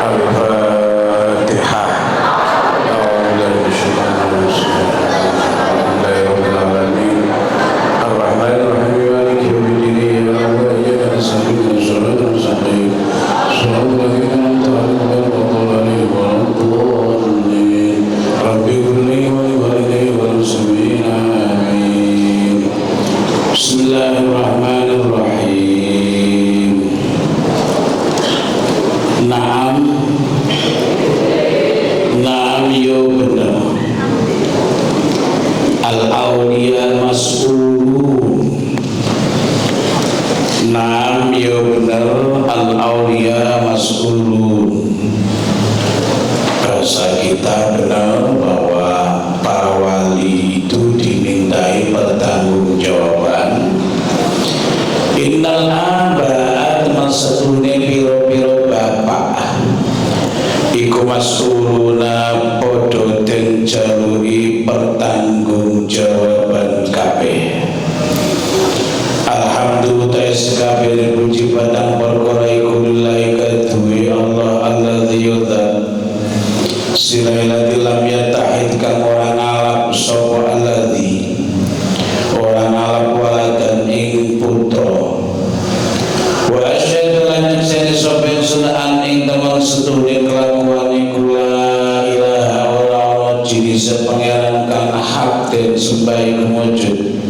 Al-Fatihah. Bismillahirrahmanirrahim. Naam yo bener. Al-awliya mas'ulun. Naam yo bener. Al-awliya mas'ulun. Bahasa kita benar bahwa para wali itu dimintai pertanggungjawaban. Innal aba'at mas'ulune piro-piro bapak iku mas'uluna podo den jalui pertanggungjawaban kabeh. Alhamdulillah sekabeh puji padang perkara iku lillahi kaduwe Allah alladzi yudzat silailadzi lam yatahid kang ora ngalap sapa alladzi ora ngalap waladan ing putra. Wa asyhadu lan yakseni sapa sunaan ing temen setuhne kelakuan iku la ilaha ora ana jinis pangeran kang hak den sembah iku wujud.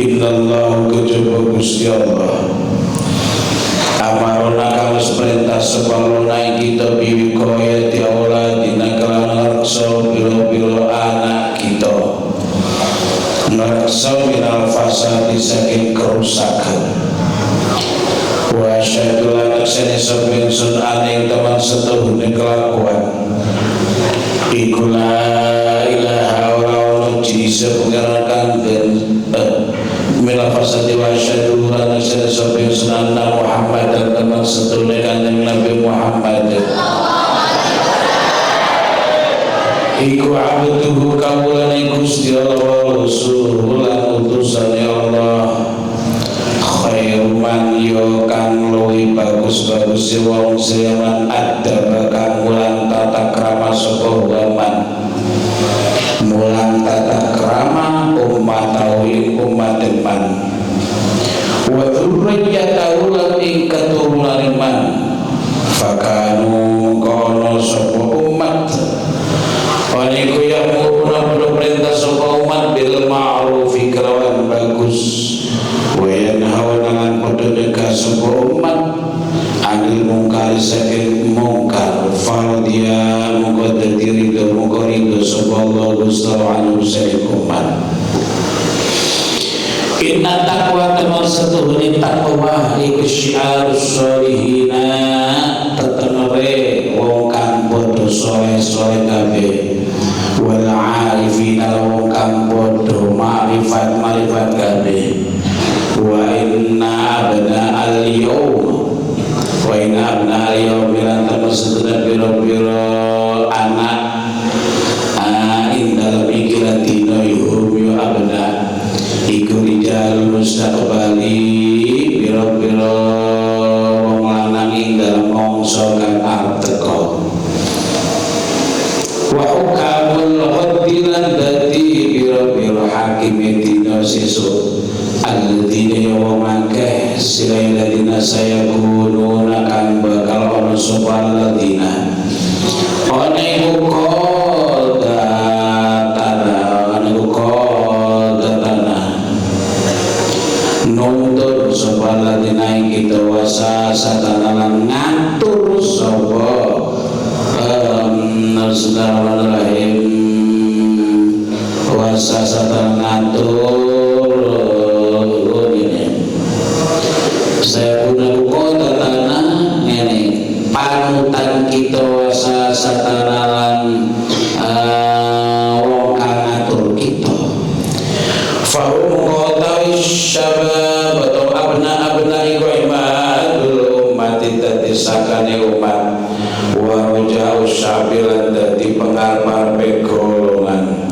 Innallahu kejaba Gusti Allah amarona kang wis perintah sepalona kita biwi koya diaula dina kelan ngerso piro-piro anak kita ngerso minal fasadi saking kerusakan. Wa asyhadu lan yakseni sapa ingsun aning teman setuhune kelakuan iku la ilaha ora ana jinis pangeran kang den minal fasadi wa asyhadu lan yakseni sapa ingsun anna Muhammad dan teman setuhune kanjeng Nabi Muhammad iku abduhu kawulane Gusti Allah wa rasuluhu lan utusane Allah. Khairuman yo kang luwih bagus-bagus wong seman adab kang mulang tata krama sapa waman mulang tata krama ummatawi ummatin man wa dzurriyyatahu lan ing keturunan man fakanu kono sapa umat waniku yang muruna perintah sapa umat bil ma'rufi kelawan bagus wayan hawanan podo deka sapa umat anil mungkar saking mungkar fardia muga dadi ridho muga ridho sapa Allah Gusti anu saking umat. Inna taqwa teman setuhune taqwa iku syiarus sholihina tetenere wong kang padha saleh-saleh kabeh wal arifina wong kang padha marifat kabeh. Wa inna abna al-yawm wa inna abna al-yawm bilan teman biro-biro anak indal mikiran dino yuhum yu abna iku rijal mustaqbali biro-biro wong lanang ing dalem mangsa kang arep teka. Wa hukamul hadilan dadi biro-biro hakim dino sesuk alladzina yawmake silailadina sayakununa kang bakal ono sapa alladzina ana iku qadatana nuntun sapa alladzina kita wasa satana lan ngatur sapa Bismillahirrahmanirrahim wasa satana ngatur saya guna kota tanah ini panutan kita wasa satanalan wong kang ngatur kita fahum kota syabab atau abna iku ibadul umat dadi sakane umat wa rajau syabilan dadi pengarep golongan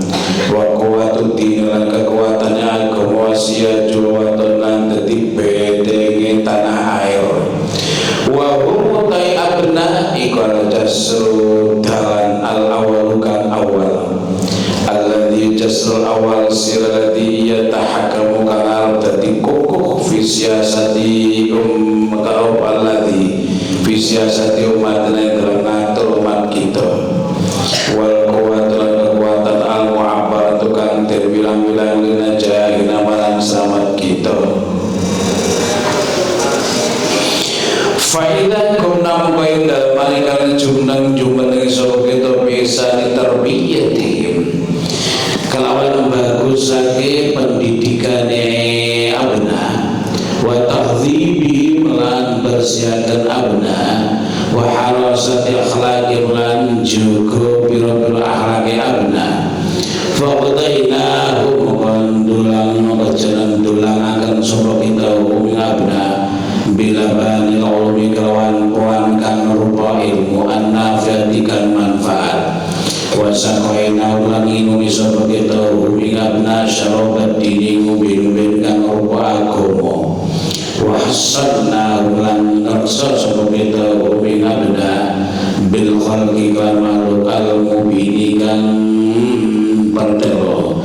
wa kuwatu dinan kekuatannya agama wasiatul watan dadi bedenge tanah air wa hum tai abna iku al-jasru dalan al-awal kan awal alladhi jasrul awal sirati yatahakamu kan arab dadi kukuh fi siasati kalau alladhi fi siasati umatna dalam ngatur umat kita wal kekuatan al-mu'abbaratu kan terbilang-bilang lina jahina malang selamat kita Faidah kumna mungkain dalam manikan jumnang dari sopa kita bisa diterbiyatihim kelawan bagus lagi pendidikannya abna wa tahdzibihim lan bersiakan abna wa harasati akhlaqihim lan juga biro-biro akhlaqi abna faqdainahum dulang bacanan dulang akan sopa kita uming abna bila bani ulumi kelawan puan kan rupa ilmu an-nafiatikan manfaat wasakoina ulang inumi sopa kita uming abna syarobat dini ngubin-ubin kan rupa agomo wahsanna ulang ngersa sopa kita uming abna bil khalqi kan makhluk al-mubini kan perdelo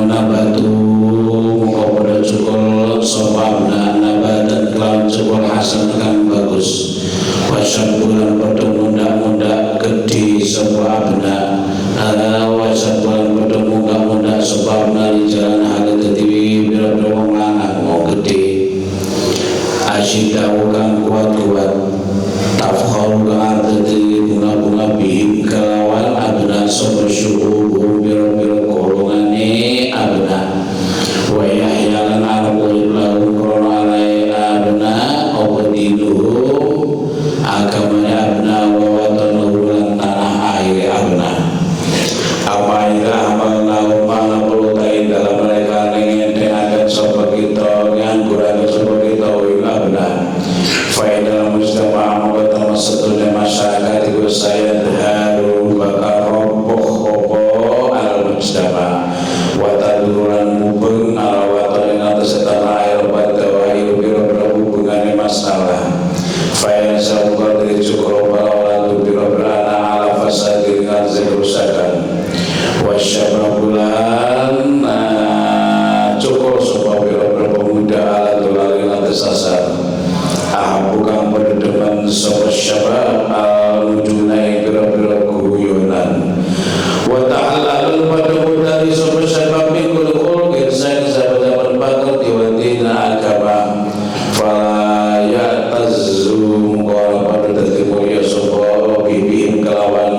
nabatu muka cukul sopa abna nabatan kelawan cukul hasan kan bagus wasyad bulan pada muda-muda gede sopa abna wasyad bulan pada muda-muda sopa abna di jalan hal tetiwi bila-bila menganak mau gede asyidawu kan kuat-kuat tafkhau kan arteti bunga-bunga bihim kelawan abna sopa syuhu bila-bila golongane abna wa yahyalan arqul lahu qur'an alai abna awdinuhu agamanya abna wa watanuhu lan tanah air abna apa ila amal lahu mana perlu tain dalam mereka ingin akan sopa kita ngangguran sopa kita wa abna faedah mustama maka satunya masyarakat itu saya haru bakal roboh al-mustama wataduran mubeng ala-watan yang atas setanah air pada wahyu biro-biro hubungannya masalah faya sabuka dari cukur para tu biro-biro anak ala fasad dengan kerusakan wasyababulan cukur supaya biro-biro pemuda ala tulal yang atas asal bukan berdepan sopa syabab al-mujunai biro-biro guyonan wa ta'alal pada dari sopa syabab mingkul khulqin saya sahabat-sahabat bakal diwatina agama fala ya'tazzu muqala pada tertimu ya sopa bibihim kelawan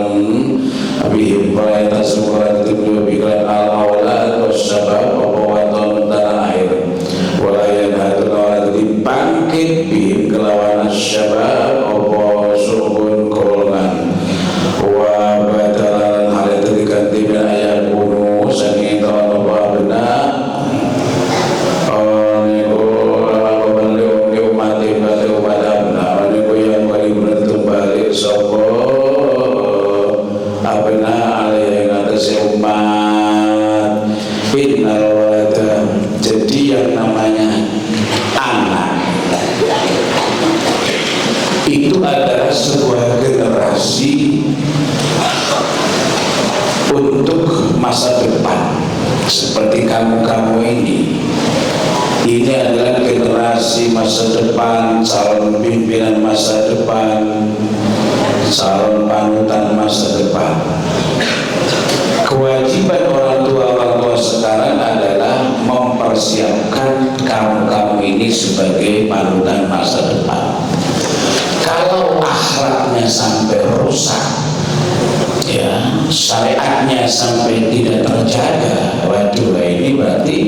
bibihim fala ya'tazzu muqala tertimu biklan al-awlad wa syabab wabawaton tanah air walayan hatu kelawan dibangkit bihim kelawan syabab opo suhun golongan wa badalan hal itu diganti dengan ayat kuno sangin tahun opo abna niku balik umat abna niku yang kali beruntung balik sopo abna alai yang atas umat innal walada jadi yang namanya anak itu adalah sebuah generasi untuk masa depan seperti kamu-kamu ini adalah generasi masa depan calon pimpinan masa depan calon panutan masa depan kewajiban orang tua sekarang adalah mempersiapkan kamu-kamu ini sebagai panutan masa depan. Kalau akhlaknya sampai rusak, ya syariatnya sampai tidak terjaga, waduh ini berarti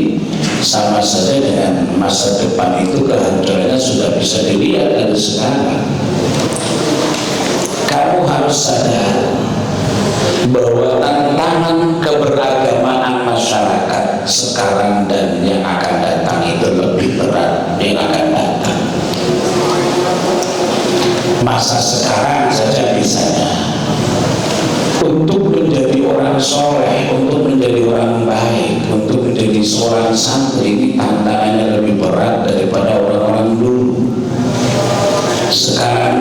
sama saja dengan masa depan itu kehancurannya sudah bisa dilihat dari sekarang. Kamu harus sadar bahwa tantangan keberagamaan masyarakat sekarang dan yang akan datang itu lebih berat yang akan datang. Masa sekarang saja misalnya untuk menjadi orang soleh, untuk menjadi orang baik, untuk menjadi seorang santri ini tantangannya lebih berat daripada orang-orang dulu. Sekarang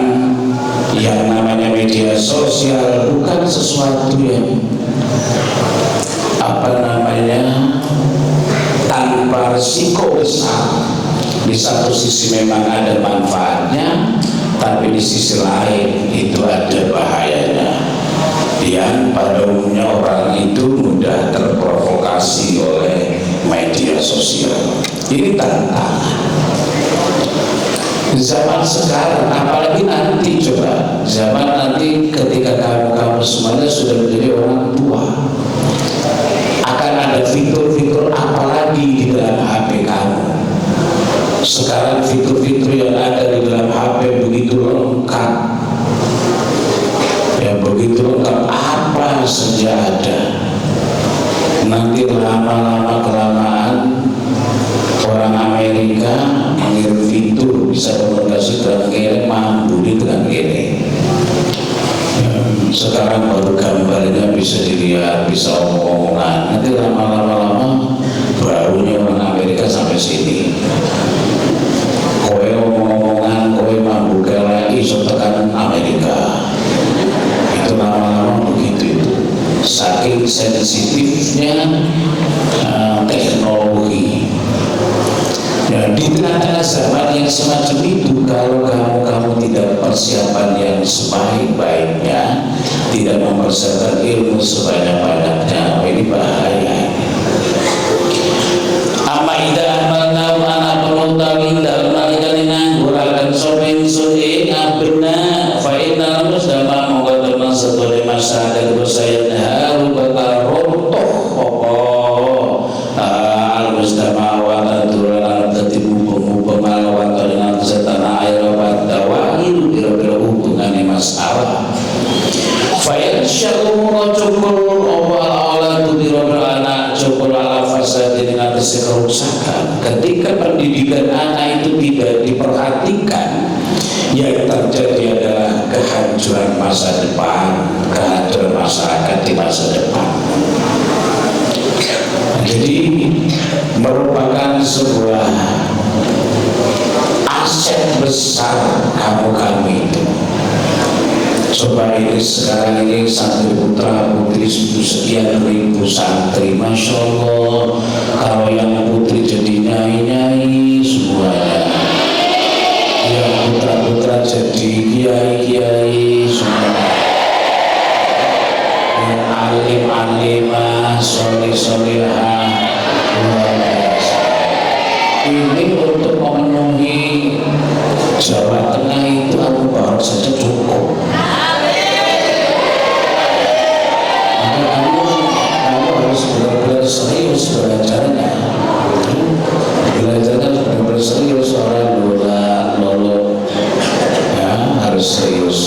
yang media sosial bukan sesuatu yang tanpa risiko besar. Di satu sisi memang ada manfaatnya, tapi di sisi lain itu ada bahayanya, yang pada umumnya orang itu mudah terprovokasi oleh media sosial. Ini tantangan zaman sekarang, apalagi nanti, coba zaman nanti ketika kamu semuanya sudah menjadi orang tua, akan ada fitur-fitur apalagi di dalam HP kamu. Sekarang fitur-fitur yang ada di dalam HP begitu lengkap, ya begitu lengkap, apa saja ada. Nanti lama-lama kelamaan orang Amerika mengirim fitur bisa komunikasi dengan gini, mampu dengan gini. Sekarang baru gambarnya bisa dilihat, bisa omongan. Nanti lama-lama barunya orang Amerika sampai sini. Kowe omong-omongan, kowe mampu lagi so tekan Amerika. Itu lama-lama begitu itu. Saking sensitifnya teknologi. Ya, di tengah-tengah zaman yang semacam itu, kalau kamu tidak persiapan yang sebaik-baiknya, tidak mempersiapkan ilmu sebanyak-banyaknya, ini bahaya. Amma idza amalna wa ana penutawin dalam nalikan nganguraken sopen sore ngabena fa inna musdama monggo teman setune masyarakat saya haru bakal rontoh apa al-mustama wa tadurana dadi mumpung malawan dengan setanah air pada wahil biro-biro hubungane masalah fa insyaallah cukul ala tu biro-biro anak cukul ala fasad dengan kerusakan. Ketika pendidikan anak itu tidak diperhatikan, yang terjadi adalah kehancuran masa depan, kehancuran masyarakat di masa depan. Jadi merupakan sebuah aset besar kamu itu. Coba ini sekarang ini santri putra putri sekian ribu santri, masya Allah. Kalau yang putri jadi nyai semuanya, yang putra jadi kiai semuanya, yang alim-alimah, soleh-solehah, luar biasa. Ini untuk memenuhi Jawa Tengah itu aku baru saja cukup. Benar-benar serius belajarnya, benar-benar serius, orang lolo ya, harus serius.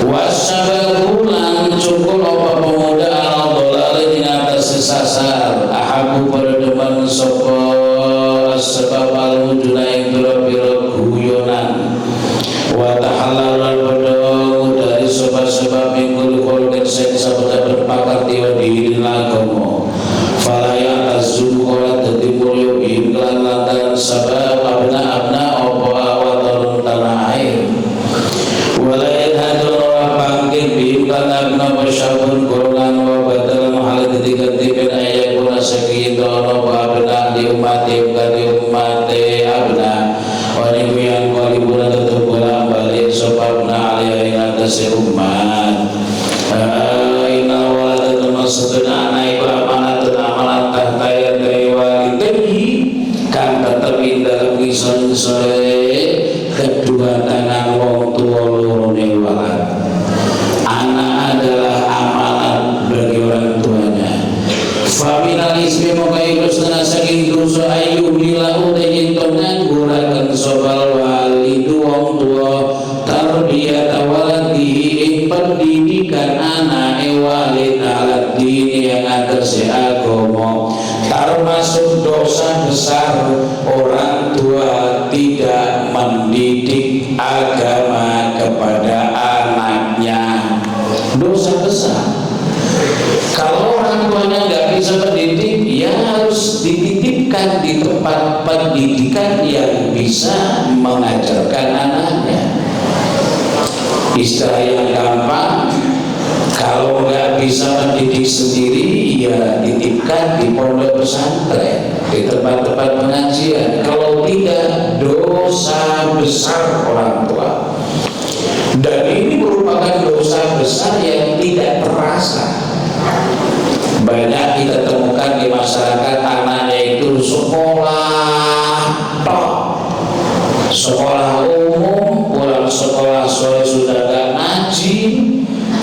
Wasababulan cukup apa pemuda al-dolari di atas sesasar ahabu pada depan sopo sebab al-wujuna yang biro-biro guyonan wa tahalalan bedong dari sebab-sebab minggu kolgen seksa pada berpakar tiwa dihirin lagomo falaya azukola tetimur yubin kelan lantaran sabab abna opo awatarun tanah air walayan hadun orang panggil bihimkan abna wasyabun kolan wa badalan mahal diganti ben ayah kuna sekiin dono wa abna di umati abna wani kuyan kolibuna tetap bola balik sopabna aliyah ingatasi umat inna waladun maksudun anak ibu amanatun amanat tahtaya dari walidahi kan tetap dalam kisah kedua tangan wong tua lorone walad. Anak adalah amanat bagi orang tuanya. Faminal ismi mokai kusna saking dosa ayu bilau tehin tongan gurakan sobal walidu wong tua tarbiyat waladihi pendidikan anak walid alat dini yang atas agama, termasuk dosa besar orang tua tidak mendidik agama kepada anaknya. Dosa besar. Kalau orang tuanya nggak bisa mendidik, ya harus dititipkan di tempat pendidikan yang bisa mengajarkan anaknya. Istilah yang gampang, kalau nggak bisa mendidik sendiri, ya titipkan di pondok pesantren, di tempat-tempat pengajian. Kalau tidak, dosa besar orang tua. Dan ini merupakan dosa besar yang tidak terasa. Banyak kita temukan di masyarakat, anaknya itu sekolah top, sekolah umum, pulang sekolah sore sudah gak ngaji.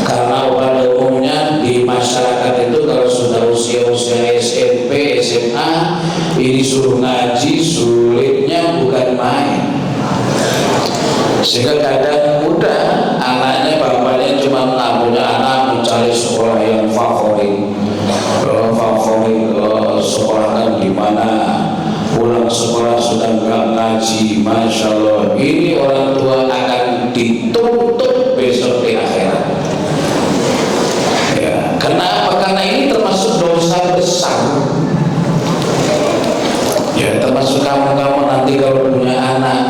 Karena pada umumnya di masyarakat itu kalau sudah usia-usia SMP, SMA, ini suruh ngaji sulitnya bukan main. Sehingga kadang mudah anaknya, bapaknya cuma punya anak mencari sekolah yang favorit, sekolahkan di mana, pulang sekolah sudah nggak ngaji. Masya Allah, ini orang tua akan dituntut besok di akhirat. Ya, kenapa? Karena ini termasuk dosa besar. Ya, termasuk kamu nanti kalau punya anak,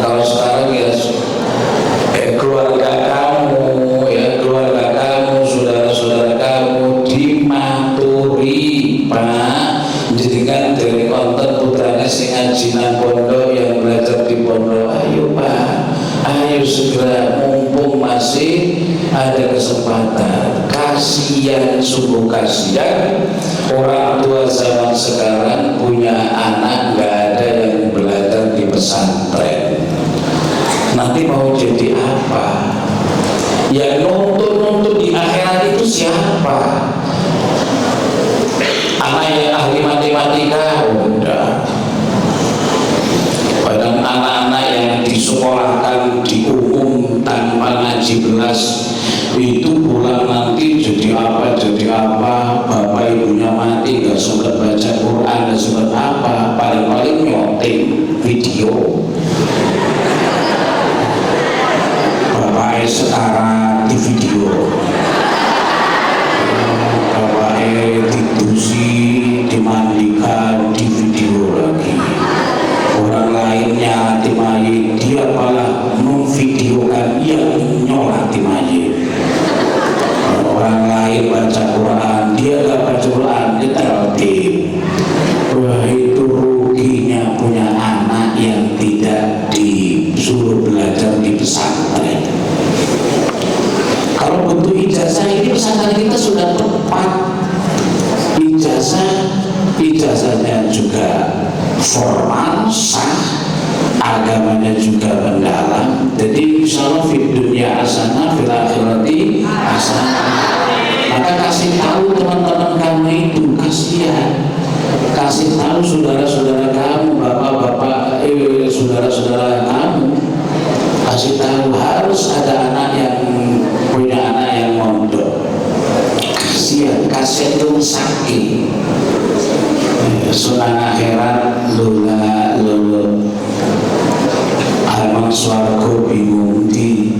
kalau sekarang ya keluarga kamu, ya keluarga kamu, saudara-saudara kamu dimaturi, Pak, jadikan dari konten putranya sing ngaji nang pondok, yang belajar di pondok. Ayo Pak, ayo segera, mumpung masih ada kesempatan. Kasihan, sungguh kasihan orang tua zaman sekarang punya anak nggak ada yang belajar di pesantren. Nanti mau jadi apa? Yang nuntut di akhirat itu siapa? Anak yang ahli matematika, udah. Padahal anak-anak yang disekolahkan di umum tanpa ngaji belas itu pulang nanti jadi apa? Bapak ibunya mati, gak sempat baca Quran, gak sempat apa, paling-paling nyonting video. Bapaknya setara di video, bapaknya didusi, dimandikan di video lagi. Orang lainnya timayi, dia malah memvideokan, dia nyolati mayit. Orang lain baca Quran, dia gak baca Quran, dia terlatih. Wah, itu ruginya punya anak yang tidak disuruh belajar di pesantren. Kalau bentuk ijazah ini, pesantren kita sudah tepat. Ijazahnya juga formal, sah, agamanya juga mendalam. Jadi insya Allah fid dunya hasanah, fil akhirati hasanah. Maka kasih tahu teman-teman kamu itu, kasihan. Kasih tahu saudara-saudara kamu, bapak-bapak, saudara-saudara kamu, kasih tahu harus ada anak yang punya anak yang mondok. Kasihan itu sakit. Sunang akhirat lula alamang swargo bingung di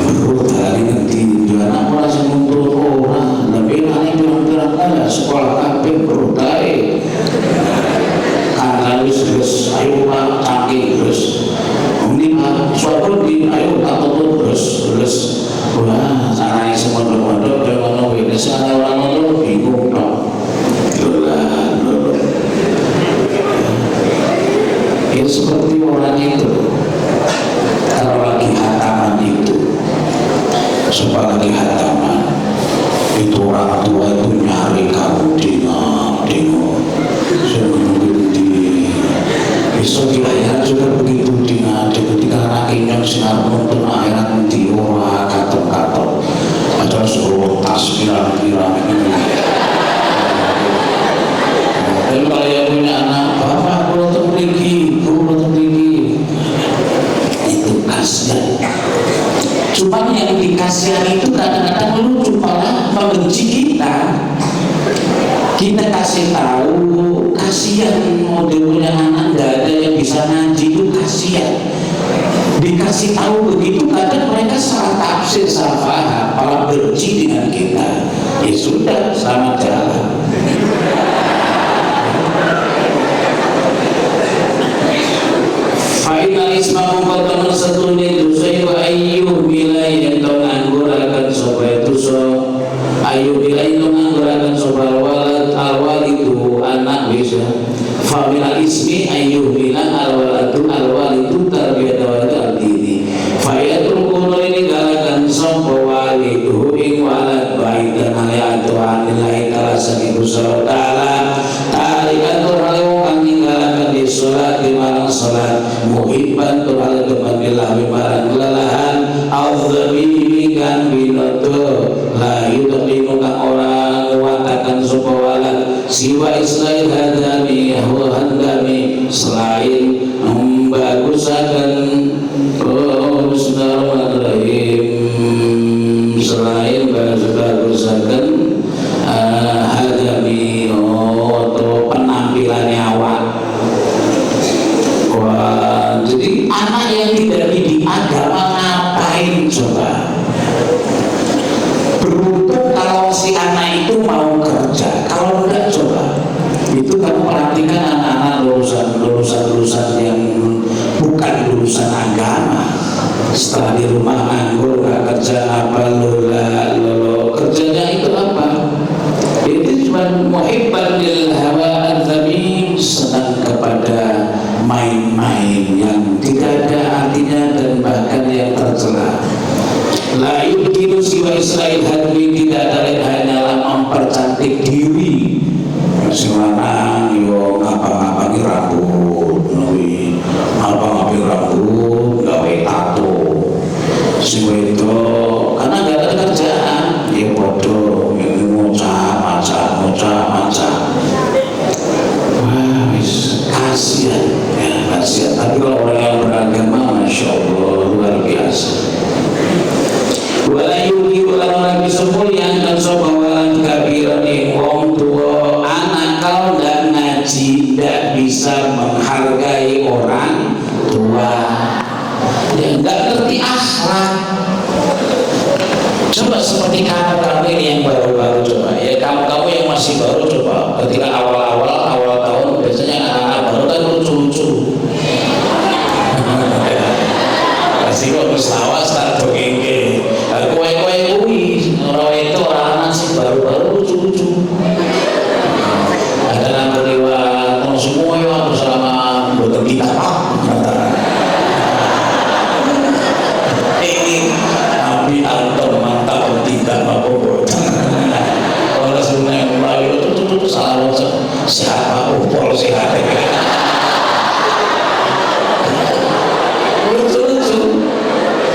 menurut hari nanti dia anak merasa menurut orang, tapi nanti bilang-bilang ada sekolah kabin berutai karena terus ayo Pak cangking terus ini Pak swargo di ayo tak tutup terus wah caranya semua mondok dan mana beda sana orang itu bingung dong. Ya seperti orang itu kalau lagi hataman itu, supaya lagi hataman itu orang tua itu nyari kamu dingok di besok di akhirat juga begitu dingok ketika rakyatnya sinar untuk akhirat di orang katok ada suruh tas pirang-pirang ini. Dan kalau yang punya anak, bapak kalau pergi itu kasihan. Cuma yang dikasihan itu kadang-kadang lucu, malah membenci kita. Kita kasih tahu, kasihan modelnya anak nggak ada yang bisa ngaji, itu kasihan. Dikasih tahu begitu kadang mereka salah tafsir, salah paham, malah benci dengan kita. Ya sudah, selamat jalan. Fa'inal isma muqaddamun satuni dusai wa ayyuh bilayya Setelah di rumah nganggur nggak kerja apa lolo kerjanya itu apa? Itu cuma muhibban lil hawa adzamim, senang kepada main-main yang tidak ada artinya dan bahkan yang tercela. La yumkinu siwa Israel hadwi, tidak ada lain hanyalah mempercantik diri. Sing lanang yo ngapa-ngapain rambut, ngapa-ngapain rambut, gawe tato. Sing wedok karena gak ada kerjaan, ya bodoh, maca. Wah, kasihan, ya kasihan. Tapi kalau orang yang beragama, masya Allah luar biasa. Wala yuhi ulang lagi semulian dan sobawalan kabiran wong tua anak kalau nggak ngaji nggak bisa menghargai orang tua, ya nggak ngerti akhlak. Coba seperti kamu ini yang baru-baru, coba ya kamu yang masih baru, coba ketika awal tahun biasanya anak-anak baru kan lucu-lucu. Kasih kok mustawa start dongeng. Kue-kue kuwi orang itu orang sih baru-baru lucu-lucu. Ada yang berlewat semua ya bersama dokter kita ini Nabi Anton mantap tidak apa-apa. Orang sebenarnya mulai itu salah siapa upol siapa. Lucu-lucu.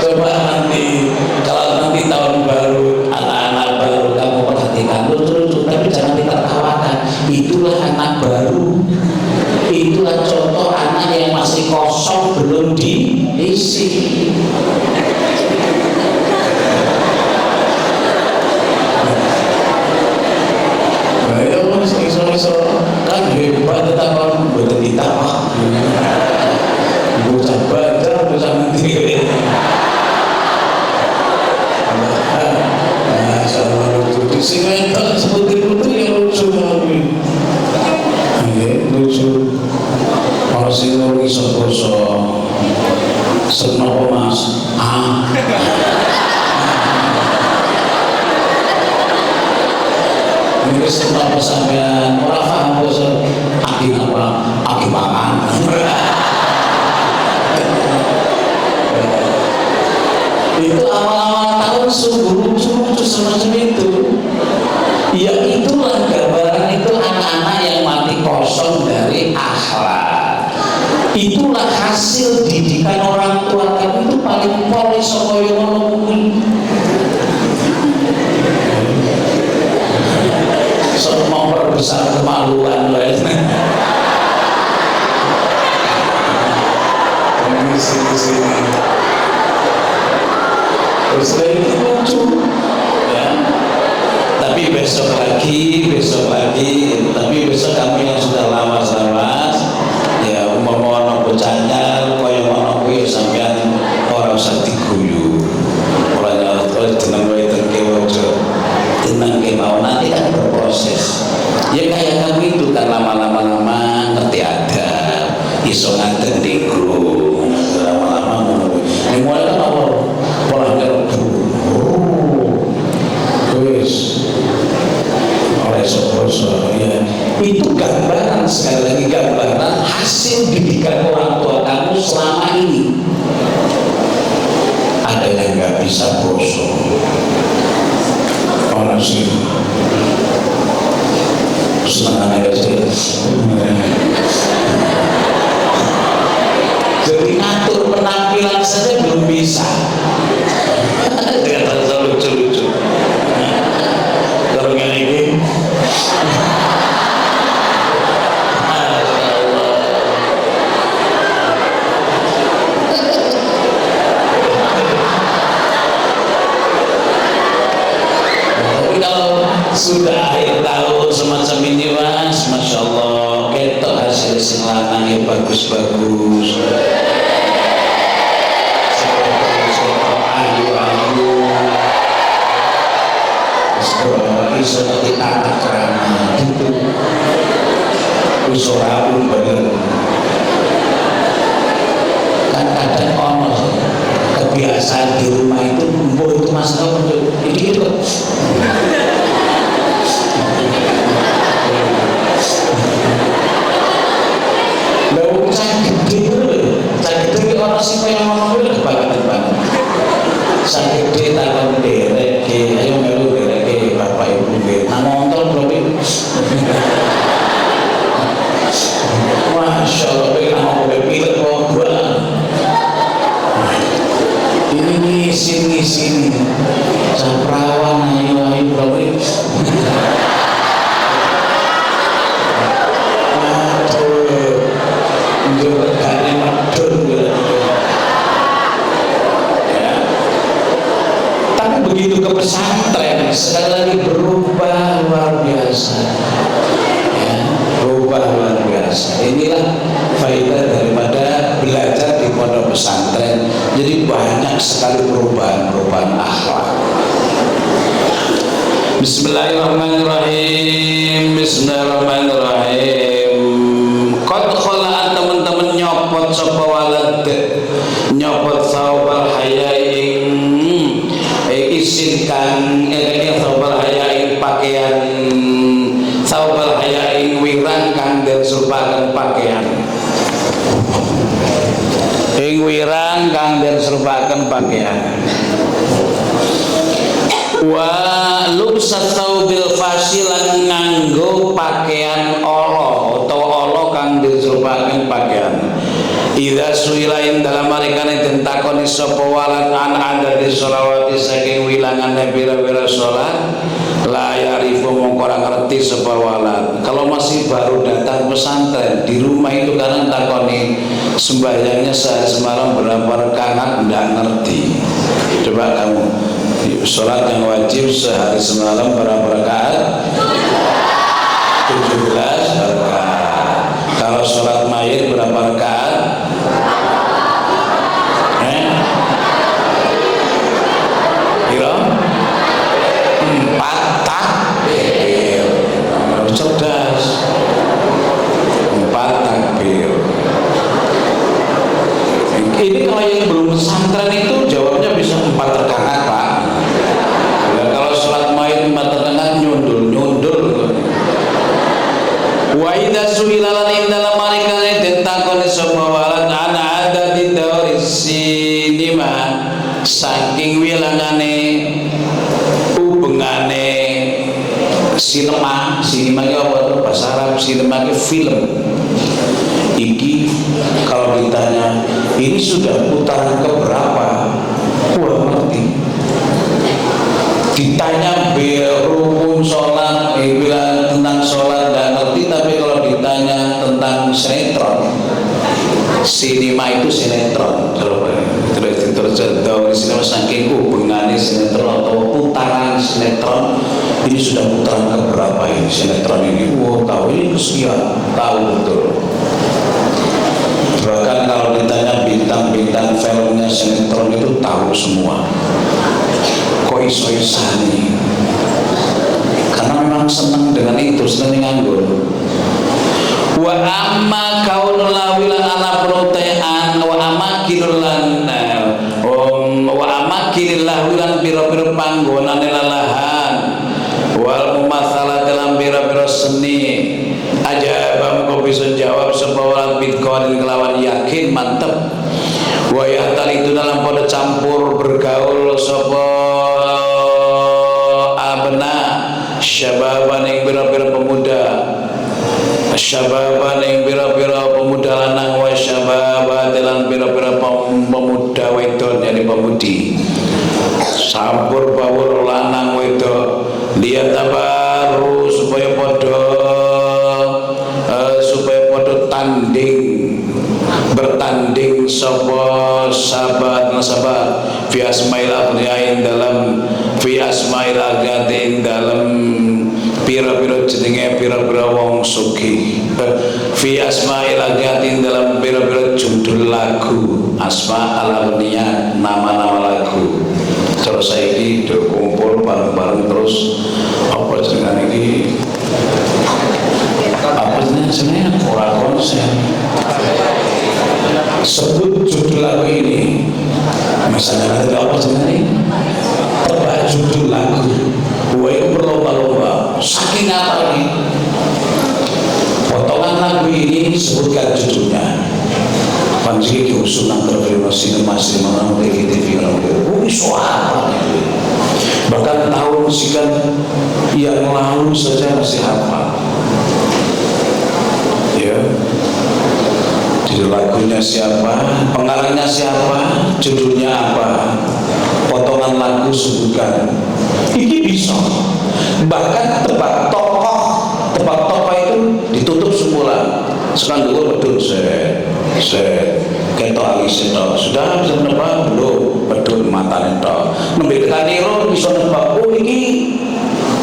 Coba nanti kalau nanti tahun baru anak-anak baru kamu perhatikan lucu-lucu, tapi jangan ditertawakan. Itulah anak baru, itulah contoh anak yang masih kosong belum diisi. Kan hebat tetap orang betul ditambah bocah baca bocah menteri si mental seperti itu yang lucu lucu masih lagi sosok senapa mas ini senapa sampean orang paham bosok aki apa aki makan. Itu awal-awal tahun sungguh lucu semacam itu. Ya itulah gambaran itu anak-anak yang mati kosong dari akhlak. Itulah hasil didikan orang tua kamu itu paling polis sokoyo ngono. So memperbesar kemaluan loh. Sini. Terus itu lucu ya. Tapi besok lagi tapi besok kamu yang sudah lawas ya umpama bocahnya kaya ngono kuwi sampean ora usah diguyu, ora tenang wae tenang ke mau nanti kan berproses ya. Kayak kamu itu kan lama-lama ngerti adab iso nganten dinggo lama-lama mulai kan polanya wis oleh sopo ya. Itu gambaran, sekali lagi gambaran hasil didikan orang tua kamu selama ini. Ada yang nggak bisa boso orang sih senang aja sih. Jadi ngatur penampilan saja belum bisa. Dengan rasa lucu-lucu. Kalau nggak ini, tapi kalau sudah akhir tahun semacam ini mas, masya Allah, ketok hasil sing lanang yang bagus-bagus. Seperti tata krama gitu, usahaun bener. Kan kadang ono kebiasaan ngisin caprawan ayo berapa tapi begitu ke pesantren sekali lagi berubah luar biasa ya, berubah luar biasa. Inilah faedah daripada belajar di pondok pesantren, jadi banyak sekali perubahan akhlak. Bismillahirrahmanirrahim. Bismillahirrahmanirrahim. Qad khala'at teman-teman nyopot sapa walad nyopot saubal hayaing isin kang saubal hayaing pakaian saubal hayaing wirang kang den serupaken pakaian ing wirang kang den serupaken pakaian wa lubsat saubil fasilan nganggo pakaian olo utawa olo kang diserupaken pakaian idza suilain dalam marikane den takoni sapa walad an ada di sholawati saking wilangane pira-pira salat la yarifu mongko ora ngerti sapa walad. Kalau masih baru datang pesantren di rumah itu kadang takoni sembahyangnya sehari semalam berapa rakaat enggak ngerti. Coba kamu sholat yang wajib sehari semalam berapa rakaat? 17 rakaat. Kalau sholat mayit berapa rakaat? Kira 4 takbir. Cerdas. 4 takbir. Ini kalau yang belum pesantren itu jawabnya bisa 4 rakaat, Pak. Ya, kalau sholat mayit 4 rakaat nyundul. Wa idza su'ilalan indal marikane ditakoni sapa walad ana ada di sinima saking wilangane ubengane sinema ki apa bahasa Arab sinema ki film iki kalau ditanya ini sudah putaran keberapa wah ngerti ditanya berukun sholat bilang tentang sholat nggak ngerti tapi kalau ditanya tentang sinetron sinema itu sinetron terus dari sinema saking hubungannya sinetron atau putaran sinetron ini sudah putaran keberapa ini sinetron ini tahu ini kesekian tahu betul. Bahkan kalau ditanya bintang-bintang filmnya sinetron itu tahu semua. Kok iso-isani? Karena memang senang dengan itu, senang nganggur. Wa amma kaunul lawila ana protean wa amakilul lan wa amakilil lawilan pira-pira panggonane lalahan wal mumatsalah dalam pira-pira seni aja bang kok bisa jawab sebawalan bitcoin kelawan yakin mantep wa yatal itu dalam pada campur bergaul sapa abna syababan yang pira-pira pemuda syababan yang pira-pira pemuda lanang wa syababa dalam pira-pira pemuda wedon jadi pemudi campur baur lanang wedon lihat tabaru supaya bertanding sapa sahabat nasabat fi asmail agniyain dalam fi asmail agniyain dalam pira-pira jenenge pira-pira wong sugih fi asmail agniyain dalam pira-pira judul lagu asma al-aghniyat nama-nama lagu. Terus saiki kumpul bareng-bareng terus apa jenenge iki apa jenenge ora konsen sebut judul lagu ini misalnya ada apa sebenarnya tebak judul lagu itu berlomba-lomba saking apa ini potongan lagu ini sebutkan judulnya panjang diusunan terfilmasi masih menang TV suara bahkan tahun sekian yang lalu saja masih hafal ya. Lagunya siapa, pengarangnya siapa, judulnya apa, potongan lagu sebutkan. Ini bisa. Bahkan tebak tokoh itu ditutup semula. Sekarang dulu bedul ketok alis itu sudah bisa nebak belum bedul mata itu. Nembe kaniro bisa nebak oh ini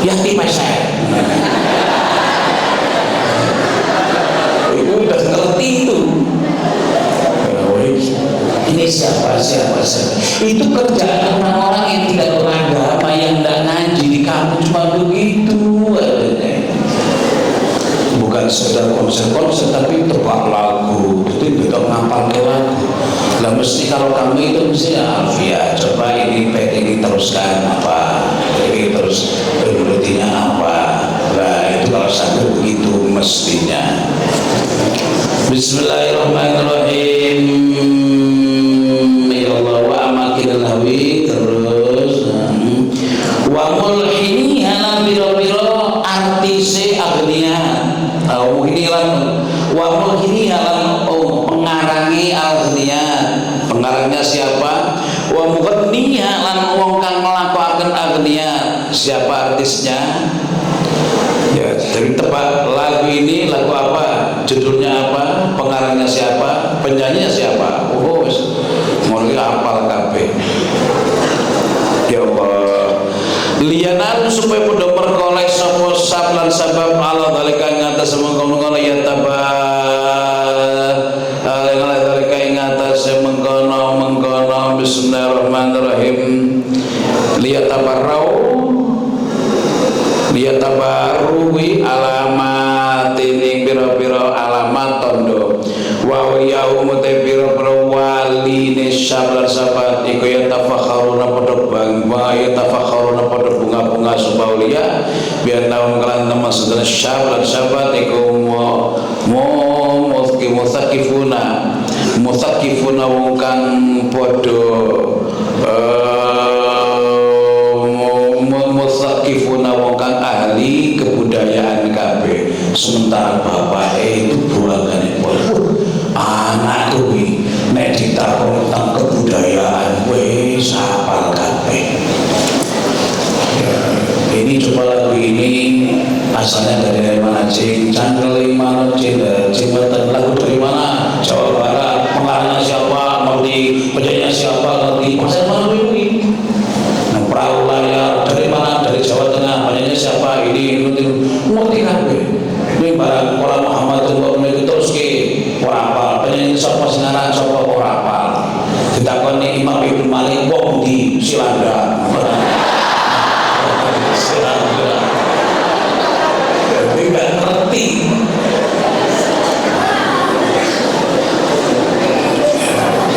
Yati Peset. Itu udah ngerti itu. Ini siapa? Itu kerjaan orang-orang yang tidak beragama, yang tidak ngaji di kampung cuma begitu. Bukan sekedar konser tapi tebak lagu, itu tidak ngapal ke lagu. Lah mesti kalau kami itu mesti Alfia, coba ini teruskan apa, ini terus berikutnya apa. Nah itu kalau sampai begitu mestinya. Bismillahirrahmanirrahim. Wa amakin lawi terus wa mulhini halam biro-biro artise agnia wa mulhini halam pengarangi agnia pengarangnya siapa wa mughanni halam wong kang nglakokaken agnia siapa artisnya ya jadi tebak lagu ini lagu apa judulnya apa pengarangnya siapa penyanyinya siapa mulai apal kabeh. Ya Allah. Liyanan supaya podo perkoleh sapa sablan sabab Allah dalika ing atas mengkono ya tabar. Allah dalika ing atas mengkono bismillahirrahmanirrahim. Liyatabarruwi alamat ini biro-biro alamat tondo. Wa yaum te biro-biro waline sablar sabat iku ya tafakharuna padha bunga-bunga subaulia biar taun kelan teman sedene sablar sabat iku musakifuna wong kang padha musakifuna wong kang ahli kebudayaan kabeh sementara bapak itu buangane anak kuwi nek ditakoni tentang kebudayaan wis hafal kabeh. Ini coba lagu ini asalnya dari mana cing cangkel mana cing lagu dari mana Jawa Barat pengarangnya siapa ngerti penyanyinya siapa ngerti pasal mana ini nah perahu layar dari mana dari Jawa Tengah penyanyinya siapa ini ngerti kabeh ini barang orang Muhammad itu terus ke orang apa penyanyi siapa singaran siapa orang apa ditakoni Imam Ibnu Malik wong di Silanda jadi nggak ngerti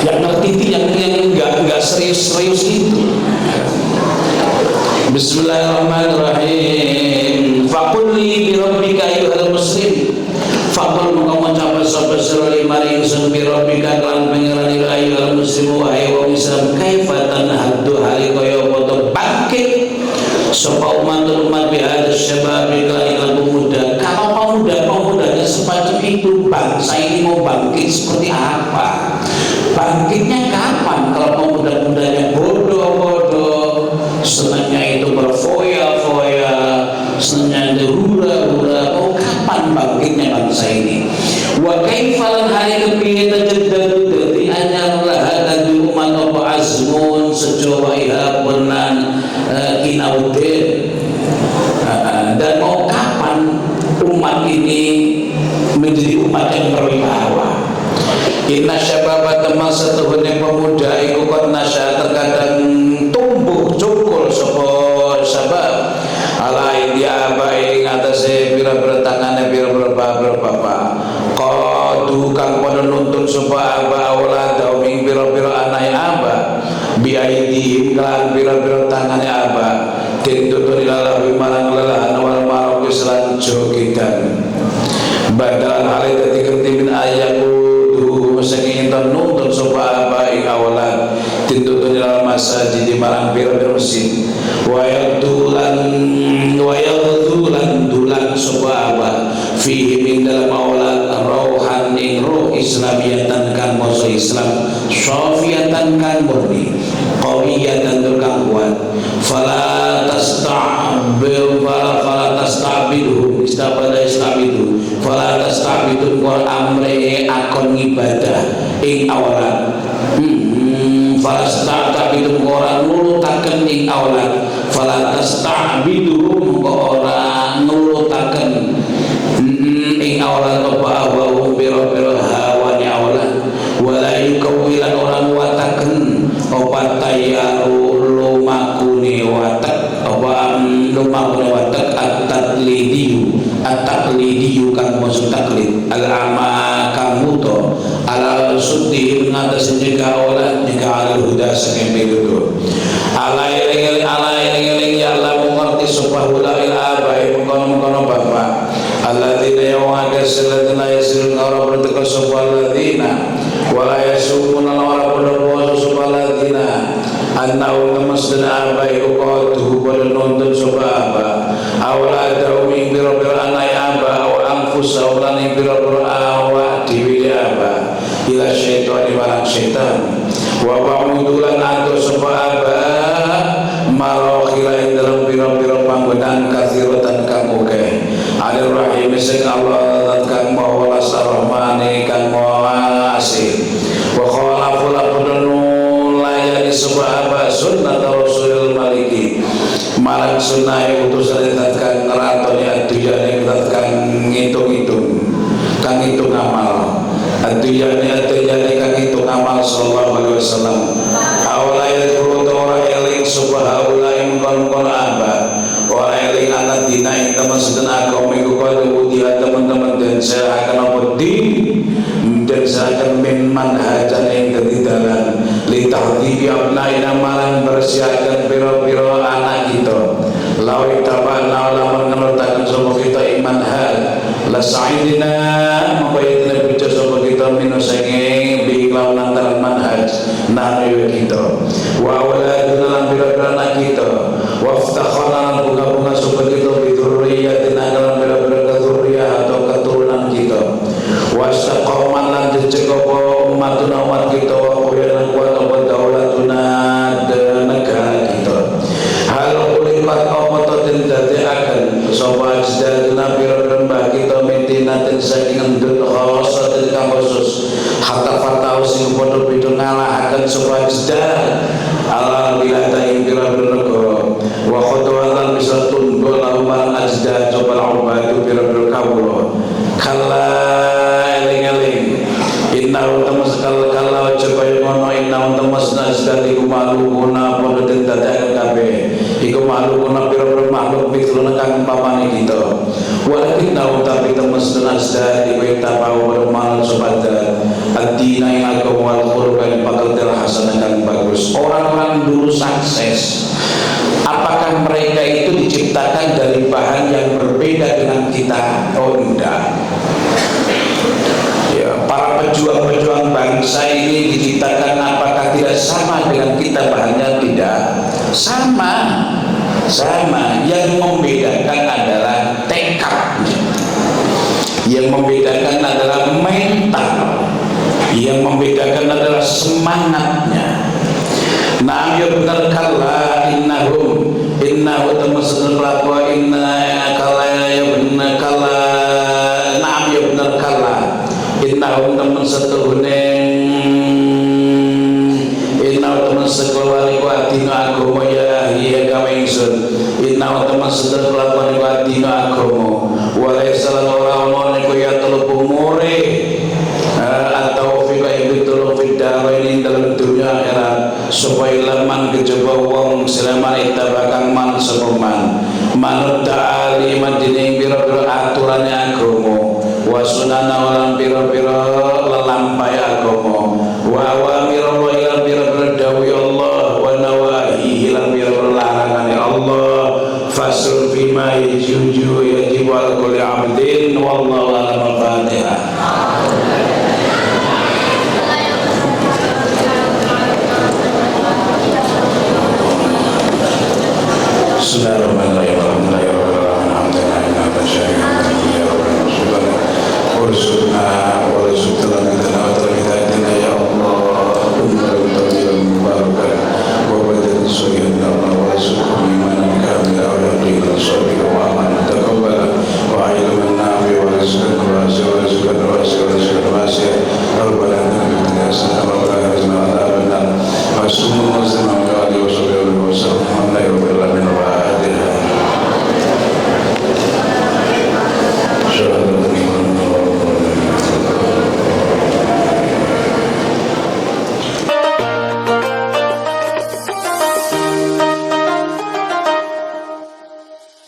yang ngerti itu yang nggak serius itu. Bismillahirrahmanirrahim. Faqul li bi rabbika ayyuhal muslim. Faqul maka mencapai sapa sira mari ingsun bi rabbika lan pangeran ayyuhal muslim wahai wong Islam kaifa tanhaddu hali kaya padha bangkit sapa umat bihadz syabab iklan pemuda. Kalau pemudanya semacam itu bangsa ini mau bangkit seperti apa? Bangkitnya kapan? Kalau pemuda-mudanya bodoh-bodoh, senangnya itu berfoya-foya, senangnya itu hura-hura, oh kapan bangkitnya bangsa ini? Wa kaifalan hari kepiye tajaddadu dadi anyar laha di umat apa azmun sejawa iha benan kinauden. Dan mau kapan umat ini menjadi umat yang berwibawa? Inna syababa teman setuhune pemuda iku kon nasya terkadang tumbuh cukul sapa sabab ala india bae ngatasé pira-pira tangane pira-pira bapak qadu kang padha nuntun sapa aba aulad ing pira-pira anake aba biaidi kan pira-pira tangane aba dituntun ilahi marang lelahan wal maraqis lan jogedan badal hale dadi kerti min ayaku saking nuntun sapa baik awalan dituntun dalam masjid di marang pira-pira masjid wa yaddulan dulan sapa aba fihi min dalam awalan rauhan ing roh islamiyatan kan basa Islam safiyatan kan murni qawiyatan kang ing aulad fala tasta'biduhum ora nurutaken ing aulad apa awau biro-biro hawani aulad wala yukawilan orang wataken apa tayaru lumakuni watak apa lumakuni watak at-taqlidiyu kan maksud taklid al-ama kamu to ala suddi ngatas jika olah jika alil huda saking pitutur ala eling ya Allah mengerti subhanahu il abai mengkono bapak alladzina yawaga salatuna yasirun ora bertekad subhalladzina wala yasumuna ora podo subhalladzina annau tamasdan abai uqatuhu pada nonton subhaba awladau min biro-biro anai aba wa anfusau lan biro-biro awa diwi aba ila syaitani marang syaitan wa ba'udulan atu subhaba marokhila ing dalam biro-biro panggonan kathiratan kang oke alir rahim sing Allah kang maha sarahmane kang maha asih wa khalaful abdun layani subhaba sunnat rasulil maliki marang sunnah utusan kang ngeratoni aduyane kang ngitung-ngitung kang ngitung amal aduyane kang ngitung amal sallallahu alaihi wasallam awalai turut ora eling subhanallah mengkon aba ora eling anak dina ing temen agama iku kaya udia teman-teman dan saya akan abdi dan saya akan min manhajan ing ketidalan li tahdhibi abnaina marang bersiakan pira-pira anak kita lawi tabana lamun ngelutaken sapa kita iman hal la sa'idina mabayitna bicara sapa kita minus saking biiklam antara manhaj nahyu kita wa waladuna lan pira-pira anak kita waftakhana lan bunga-bunga sapa kita bidurriyatina lan pira-pira keturiyah atau keturunan kita wastaqaman lan jejeg apa umatuna umat kita wa kuyan kuat apa daulatuna negara kita hal ulipat apa to den dadekaken sapa ajdaduna pira-pira mbah kita mitinaten saking endut khosat kang khusus hatta fatau sing padha beda ngalahaken sapa ajdad ala bilata ing pira-pira negara wa khotwalan bisa tunduk lalu marang ajdad coba ubadu pira-pira kawula kala eling-eling inna temas kala coba ngono inna temas ajdad iku malukuna padha den dadekaken kabeh iku makhlukuna pira-pira makhluk mitluna kang pamane kita walakin naum tapi temes azdad iku tapau bermanut sopadan ad-dina yang agama wal khuluqan bakal hasanah kang bagus orang-orang dulu sukses apakah mereka itu diciptakan dari bahan yang berbeda dengan kita? Oh enggak ya, para pejuang-pejuang bangsa ini diciptakan apakah tidak sama dengan kita bahannya? Tidak sama. Yang membedakan adalah tekad, yang membedakan adalah mental, yang membedakan adalah semangatnya. Nah, ya benar kala innahu tamassul lakwa inna kala ya benar kala nah ya benar kala innahu tamassul sekolah iku adina agama ya iya gawe ingsun inna wa tamassadaq lakon iku adina agama walai salah ora niku ya telupu umure atau fika iku telu fidara ini dalam dunia akhirat supaya laman kejaba wong selaman itabakang man sepeman manut ta'ali madine pira-pira aturane agama wa sunana walan pira-pira lelampai agama wa awamira wa ila pira-pira dawi Allah wa nawahi ila pira-pira larangan Allah fasul bima yajuju yajibu ala kulli abdin wallahu a'lam. Al-Fatihah. Bismillahirrahmanirrahim.